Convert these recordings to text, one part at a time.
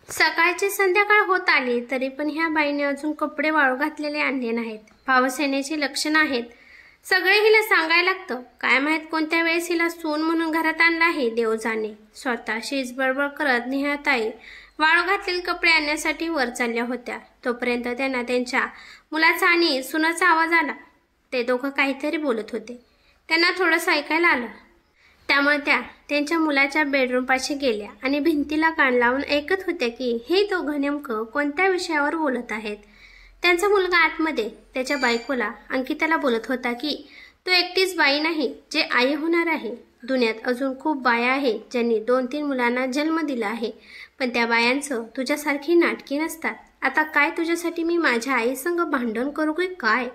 सकाळची संध्याकाळ होत आली तरी पण ह्या बाईने अजून कपडे वाळू घातलेले आणले नाहीत। पावस येण्याची लक्षणं आहेत। सगळे हिला सांगायला लागतं। काय माहित कोणत्या वेळेस हिला सून म्हणून घरात आणला आहे देव जाणे। स्वतःशीच बडबड करत नेहाताई वाळू घातलेले कपडे आणण्यासाठी वर चालल्या होत्या। तोपर्यंत त्यांना त्यांच्या मुलाचा आणि सुनाचा आवाज आला। ते दोघं काहीतरी बोलत होते। त्यांना थोडंसं ऐकायला आलं। त्यामुळे त्या त्यांच्या मुलाच्या बेडरूम पाशी गेल्या आणि भिंतीला कान लावून ऐकत होत्या की हे दोघं नेमकं कोणत्या विषयावर बोलत आहेत। त्यांचा मुलगा आतमध्ये त्याच्या बायकोला अंकिताला बोलत होता की तू एकटीच बाई नाही जे आई होणार आहे। दुनियात अजून खूप बाया आहेत ज्यांनी 2-3 मुलांना जन्म दिला आहे, पण त्या बायांचं तुझ्यासारखी नाटकी नसतात। आता काय तुझ्यासाठी मी माझ्या आईसंग भांडण करू की काय?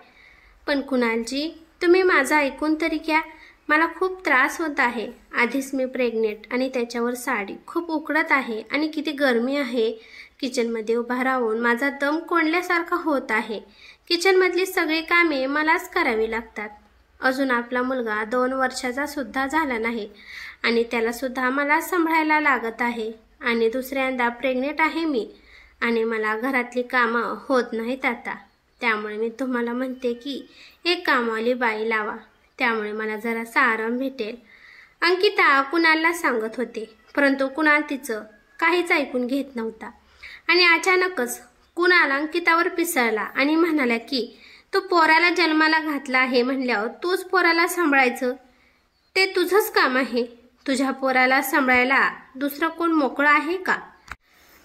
पण कुणालजी, तुम्ही माझं ऐकून तरी घ्या। मला खूप त्रास होत आहे। आधीच मी प्रेग्नेंट आणि त्याच्यावर साडी खूप उकडत आहे आणि किती गरमी आहे। किचनमध्ये उभा राहून माझा दम कोंडल्यासारखा होत आहे। किचनमधली सगळी कामे मलाच करावी लागतात। अजून आपला मुलगा 2 वर्षाचा सुद्धा झाला नाही आणि त्याला सुद्धा मला सांभाळायला लागत आहे आणि दुसऱ्यांदा प्रेग्नेंट आहे मी आणि मला घरातली कामं होत नाहीत आता। त्यामुळे मी तुम्हाला म्हणते की एक कामवाली बाई लावा, त्यामुळे मला जरासा आराम भेटेल। अंकिता कुणालला सांगत होते, परंतु कुणाल तिचं काहीच ऐकून घेत नव्हता आणि अचानकच कुणाल अंकितावर पिसळला आणि म्हणाला की तू पोराला जन्माला घातला आहे म्हणल्यावर तूच पोराला सांभाळायचं, ते तुझंच काम आहे। तुझ्या पोराला सांभाळायला दुसरं कोण मोकळं आहे का?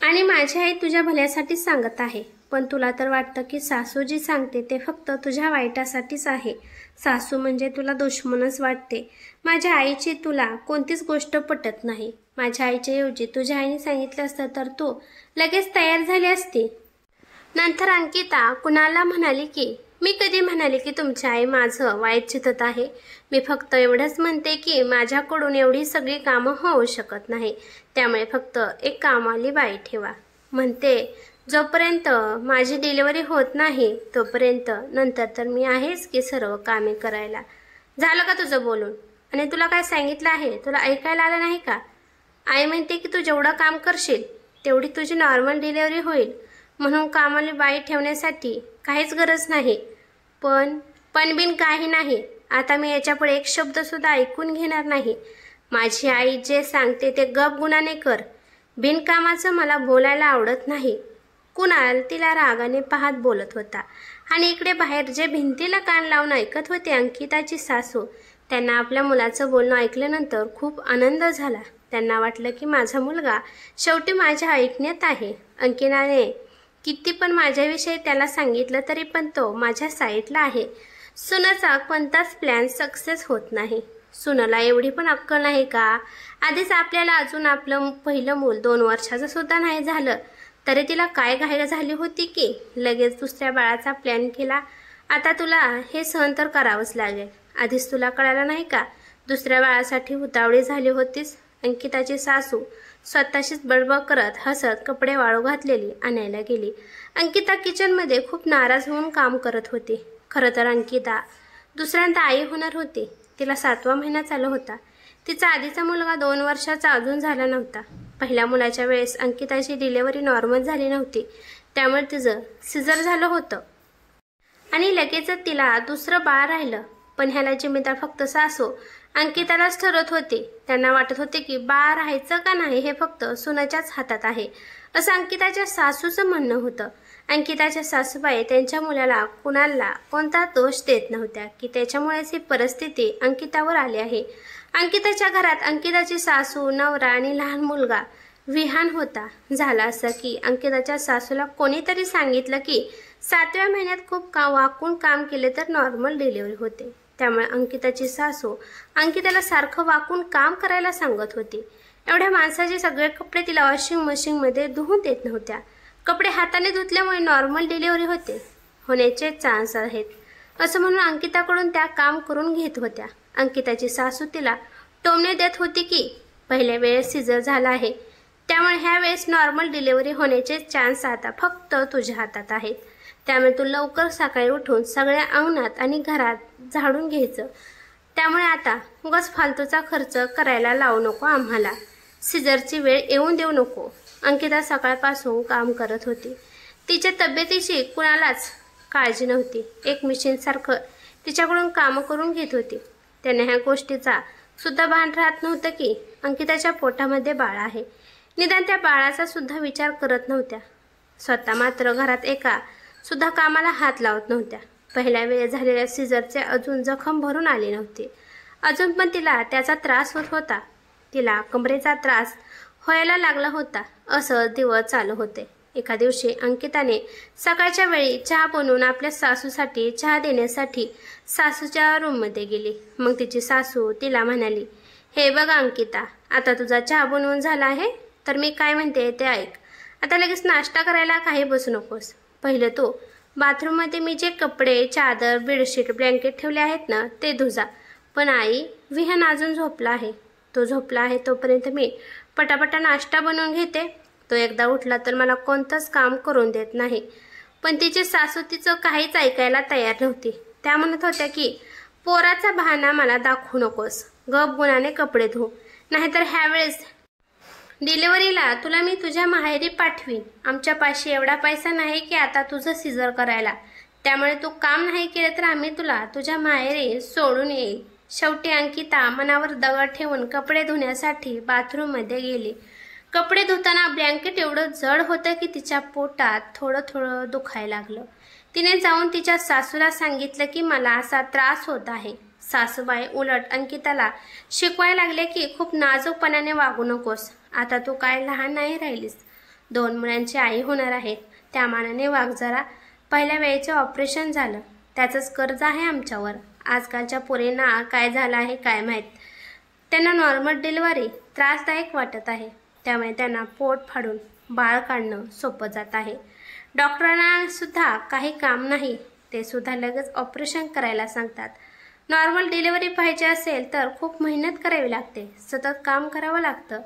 आणि माझी आई तुझ्या भल्यासाठी सांगत आहे, पण तुला तर वाटतं की सासू जी सांगते ते फक्त तुझ्या वाईटासाठीच आहे। सासू म्हणजे तुला दुश्मनच वाटते। माझ्या आईची तुला कोणतीच गोष्ट पटत नाही। माझ्या आईच्या ऐवजी तुझ्या आईने सांगितलं असतं तर तू लगेच तयार झाली असती। नंतर अंकिता कुणालला म्हणाली की मी कधी म्हणाले की तुमची आई माझं वाईट चितत आहे? मी फक्त एवढंच म्हणते की माझ्याकडून एवढी सगळी कामं होऊ शकत नाही, त्यामुळे फक्त एक कामवाली बाई ठेवा। म्हणते जोपर्यंत माझी डिलिव्हरी होत नाही तोपर्यंत, नंतर तर मी आहेच की सर्व कामे करायला। झालं का तुझं बोलून? आणि तुला काय सांगितलं आहे तुला ऐकायला आलं नाही का? आई म्हणते की तू जेवढं काम करशील तेवढी तुझी नॉर्मल डिलिव्हरी होईल, म्हणून कामवाली बाई ठेवण्यासाठी काहीच गरज नाही। पण बिन काही नाही। आता मी याच्यापुढे एक शब्द सुद्धा ऐकून घेणार नाही। माझी आई जे सांगते ते गपगुणाने कर। बिनकामाचं मला बोलायला आवडत नाही। कुणाल तिला रागाने पाहत बोलत होता आणि इकडे बाहेर जे भिंतीला कान लावून ऐकत होते अंकिताची सासू, त्यांना आपल्या मुलाचं बोलणं ऐकल्यानंतर खूप आनंद झाला। त्यांना वाटलं की माझा मुलगा शेवटी माझ्या ऐकण्यात आहे। अंकिताने किती पण माझ्याविषयी त्याला सांगितलं तरी पण तो माझ्या साईडला आहे। सुनाचा कोणताच प्लॅन सक्सेस होत नाही। सुनाला एवढी पण अक्कल नाही का? आधीच आपल्याला अजून आपलं पहिलं मूल 2 वर्षाचं सुद्धा नाही झालं तरी तिला काय घाई झाली होती की लगेच दुसऱ्या बाळाचा प्लॅन केला। आता तुला हे सहन तर करावंच लागेल। आधीच तुला कळालं नाही का? दुसऱ्या बाळासाठी उतावळी झाली होतीस। अंकिताची सासू स्वतःशीच बडबड करत हसत कपडे वाळू घातलेली आणायला गेली। अंकिता किचनमध्ये खूप नाराज होऊन काम करत होती। खरं तर अंकिता दुसऱ्यांदा आई होणार होती। तिला 7वा महिना चालू होता। तिचा आधीचा मुलगा 2 वर्षाचा अजून झाला नव्हता। पहिल्या मुलाच्या वेळेस अंकिताची डिलिव्हरी नॉर्मल झाली नव्हती, त्यामुळे तिचं सिझर झालं होतं आणि लगेचच तिला दुसरं बाळ राहिलं। पण ह्याला जिम्मेदार फक्त सासू अंकितालाच ठरत होते। त्यांना वाटत होते की बाळ राहायचं का नाही हे फक्त सुनाच्याच हातात आहे, असं अंकिताच्या सासूचं म्हणणं होतं। अंकिताच्या सासूबाई त्यांच्या मुलाला कुणालला कोणता दोष देत नव्हत्या की त्याच्यामुळेच ही परिस्थिती अंकितावर आली आहे। अंकिताच्या घरात अंकिताची सासू, नवरा आणि लहान मुलगा विहान होता। झाला असं की अंकिताच्या सासूला कोणीतरी सांगितलं की 7व्या महिन्यात खूप वाकून काम केले तर नॉर्मल डिलिव्हरी होते। त्यामुळे अंकिताची सासू अंकिताला सारखं वाकून काम करायला सांगत होती। एवढ्या माणसाचे सगळे कपडे तिला वॉशिंग मशीनमध्ये धुवून देत नव्हत्या। कपडे हाताने धुतल्यामुळे नॉर्मल डिलिव्हरी होण्याचे चान्स आहेत, असं म्हणून अंकिताकडून त्या काम करून घेत होत्या। अंकिताची सासू तिला टोमणे देत होती की पहिल्या वेळेस सिझर झाला आहे, त्यामुळे ह्या वेळेस नॉर्मल डिलिव्हरी होण्याचे चान्स आता फक्त तुझ्या हातात आहेत। त्यामुळे तू लवकर सकाळी उठून सगळ्या अंगणात आणि घरात झाडून घ्यायचं। त्यामुळे आता उगाच फालतूचा खर्च करायला लावू नको आम्हाला। सिझरची वेळ येऊन देऊ नको। अंकिता सकाळपासून काम करत होती. तिच्या तब्येतीची कुणालाच काळजी नव्हती. एक मिशीनसारखं तिच्याकडून कामं करून घेत होती. त्याने ह्या गोष्टीचा सुद्धा भान राहत नव्हतं की अंकिताच्या पोटामध्ये बाळ आहे. निदान त्या बाळाचा सुद्धा विचार करत नव्हत्या. स्वतः मात्र घरात एका सुद्धा कामाला हात लावत नव्हत्या. पहिल्या वेळेस झालेल्या सिझरचे अजून जखम भरून आली नव्हती. अजून पण तिला त्याचा त्रास होत होता. तिला कमरेचा त्रास व्हायला लागला होता. असं दिवस चालू होते. एका दिवशी अंकिताने सकाळच्या वेळी चहा बनवून आपल्या सासूसाठी चहा देण्यासाठी सासूच्या रूममध्ये गेली. मग तिची सासू तिला म्हणाली, हे बघा अंकिता, आता तुझा चहा बनवून झाला आहे तर मी काय म्हणते ते ऐक. आता लगेच नाश्ता करायला काही बसू नकोस. पहिलं तू बाथरूममध्ये मी जे कपडे, चादर, बेडशीट, ब्लँकेट ठेवले आहेत ना ते धुजा. पण आई, विहान अजून झोपला आहे. तो झोपला आहे तोपर्यंत मी पटापटा नाश्ता बनवून घेते. तो एकदा उठला तर मला कोणतंच काम करून देत नाही. पण तिची सासू तिचं काहीच ऐकायला तयार नव्हती. त्या म्हणत होत्या की पोराचा बहाणा मला दाखवू नकोस, गप गुणाने कपडे धु, नाहीतर ह्यावेळेस डिलिव्हरीला तुला मी तुझ्या माहेरी पाठवीन. आमच्यापाशी एवढा पैसा नाही की आता तुझं सिझर करायला. त्यामुळे तू काम नाही केलं तर आम्ही तुला तुझ्या माहेरी सोडून येईल. शेवटी अंकिता मनावर दगड ठेवून कपडे धुण्यासाठी बाथरूममध्ये गेली. कपडे धुताना ब्लँकेट एवढं जड होतं की तिच्या पोटात थोडं थोडं दुखायला लागलं. तिने जाऊन तिच्या सासूला सांगितलं की मला असा त्रास होत आहे. सासूबाई उलट अंकिताला शिकवायला लागले की खूप नाजूकपणाने वागू नकोस. आता तू काय लहान नाही राहिलीस, 2 मुलांची आई होणार आहे. त्या मानाने वाग जरा. पहिल्या वेळेचं ऑपरेशन झालं, त्याचंच कर्ज आहे आमच्यावर. आजकालच्या पोरींना काय झालं आहे काय माहीत. त्यांना नॉर्मल डिलिव्हरी त्रासदायक वाटत आहे. त्यामुळे त्यांना पोट फाडून बाळ काढणं सोपं जात आहे. डॉक्टरांना सुद्धा काही काम नाही, ते सुद्धा लगेच ऑपरेशन करायला सांगतात. नॉर्मल डिलिव्हरी पाहिजे असेल तर खूप मेहनत करावी लागते, सतत काम करावं लागतं.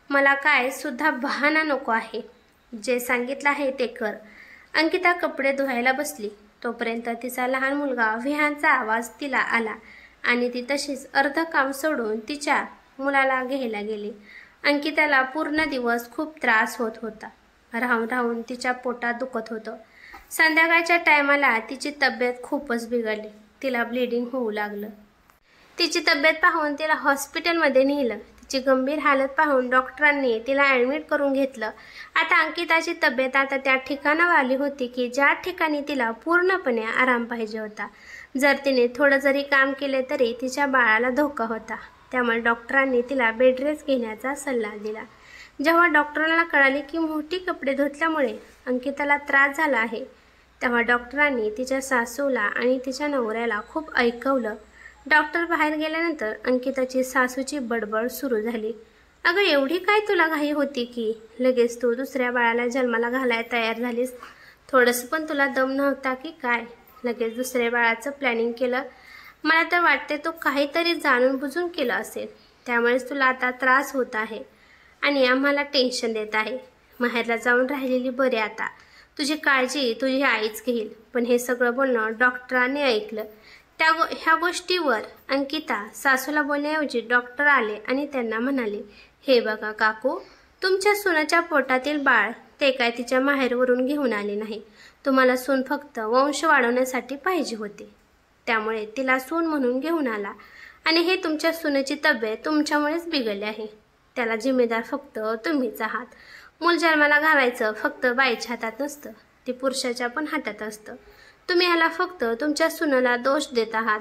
मला काय सुद्धा बहाणा नको आहे. जे सांगितलं आहे ते कर. अंकिता कपडे धुवायला बसली तोपर्यंत तिचा लहान मुलगा विहानचा आवाज तिला आला आणि ती तशीच अर्ध काम सोडून तिच्या मुलाला घ्यायला गेली. अंकिताला पूर्ण दिवस खूप त्रास होत होता. राहून राहून तिच्या पोटात दुखत होतं. संध्याकाळच्या टायमाला तिची तब्येत खूपच बिघडली. तिला ब्लिडिंग होऊ लागलं. तिची तब्येत पाहून तिला हॉस्पिटलमध्ये नेलं. तिची गंभीर हालत पाहून डॉक्टरांनी तिला ॲडमिट करून घेतलं. आता अंकिताची तब्येत आता त्या ठिकाणावर आली होती की ज्या ठिकाणी तिला पूर्णपणे आराम पाहिजे होता. जर तिने थोडं जरी काम केले तरी तिच्या बाळाला धोका होता. त्यामुळे डॉक्टरांनी तिला बेड रेस्ट घेण्याचा सल्ला दिला. जेव्हा डॉक्टरांना कळाले की मोठी कपडे धुतल्यामुळे अंकिताला त्रास झाला आहे, तेव्हा डॉक्टरांनी तिच्या सासूला आणि तिच्या नवऱ्याला खूप ऐकवलं. डॉक्टर बाहेर गेल्यानंतर अंकिताची सासूची बडबड सुरू झाली. अगं, एवढी काय तुला घाई होती की लगेच तू दुसऱ्या बाळाला जन्माला घालायला तयार झालीस? थोडंसं पण तुला दम नव्हता की काय? लगेच दुसऱ्या बाळाचं प्लॅनिंग केलं. मला तर वाटते तू काहीतरी जाणून बुजून केलं असेल, त्यामुळेच तुला आता त्रास होत आहे आणि आम्हाला टेन्शन देत आहे. माहेरला जाऊन राहिलेली बरे. आता तुझी काळजी तुझी आईच घेईल. पण हे सगळं बोलणं डॉक्टरांनी ऐकलं. ह्या गोष्टीवर अंकिता सासूला बोलण्याऐवजी डॉक्टर आले आणि त्यांना म्हणाले, हे बघा काकू, तुमच्या सुनाच्या पोटातील बाळ ते काय तिच्या माहेरवरून घेऊन आले नाही. तुम्हाला सून फक्त वंश वाढवण्यासाठी पाहिजे होते, त्यामुळे तिला सून म्हणून घेऊन आला आणि हे तुमच्या सुनेची तब्येत तुमच्यामुळेच बिघडली आहे. त्याला जिम्मेदार फक्त तुम्हीच आहात. मूल जन्माला घालायचं फक्त बाईच्या हातात नसतं, ते पुरुषाच्या पण हातात असतं. तुम्ही ह्याला फक्त तुमच्या सुनेला दोष देत आहात.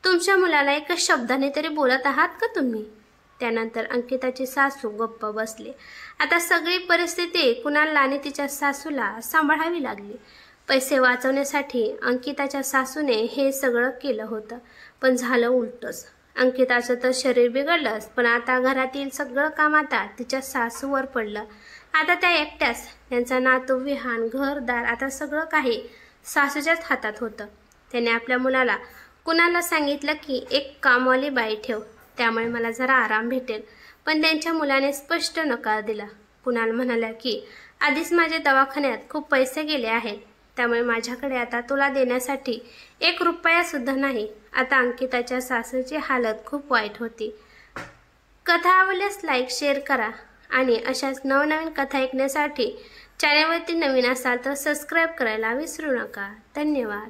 तुमच्या मुलाला एका शब्दाने तरी बोलत आहात का तुम्ही? त्यानंतर अंकिताची सासू गप्प बसली. आता सगळी परिस्थिती कुणालला आणि तिच्या सासूला सांभाळावी लागली. पैसे वाचवण्यासाठी अंकिताच्या सासूने हे सगळं केलं होतं, पण झालं उलटच. अंकिताचं तर शरीर बिघडलंच, पण आता घरातील सगळं काम आता तिच्या सासूवर पडलं. आता त्या एकट्याच. त्यांचा नातू विहान, घरदार, आता सगळं काही सासूच्याच हातात होतं. त्याने आपल्या मुलाला कुणाला सांगितलं की एक कामवाली बाई ठेव, त्यामुळे मला जरा आराम भेटेल. पण त्यांच्या मुलाने स्पष्ट नकार दिला. कुणाल म्हणाला की आधीच माझे दवाखान्यात खूप पैसे गेले आहेत, त्यामुळे माझ्याकडे आता तुला देण्यासाठी 1 रुपया सुद्धा नाही. आता अंकिताच्या सासूची हालत खूप वाईट होती. कथा आवडल्यास लाईक शेअर करा आणि अशाच नवनवीन कथा ऐकण्यासाठी चॅनलवरती नवीन असाल तर सबस्क्राईब करायला विसरू नका. धन्यवाद.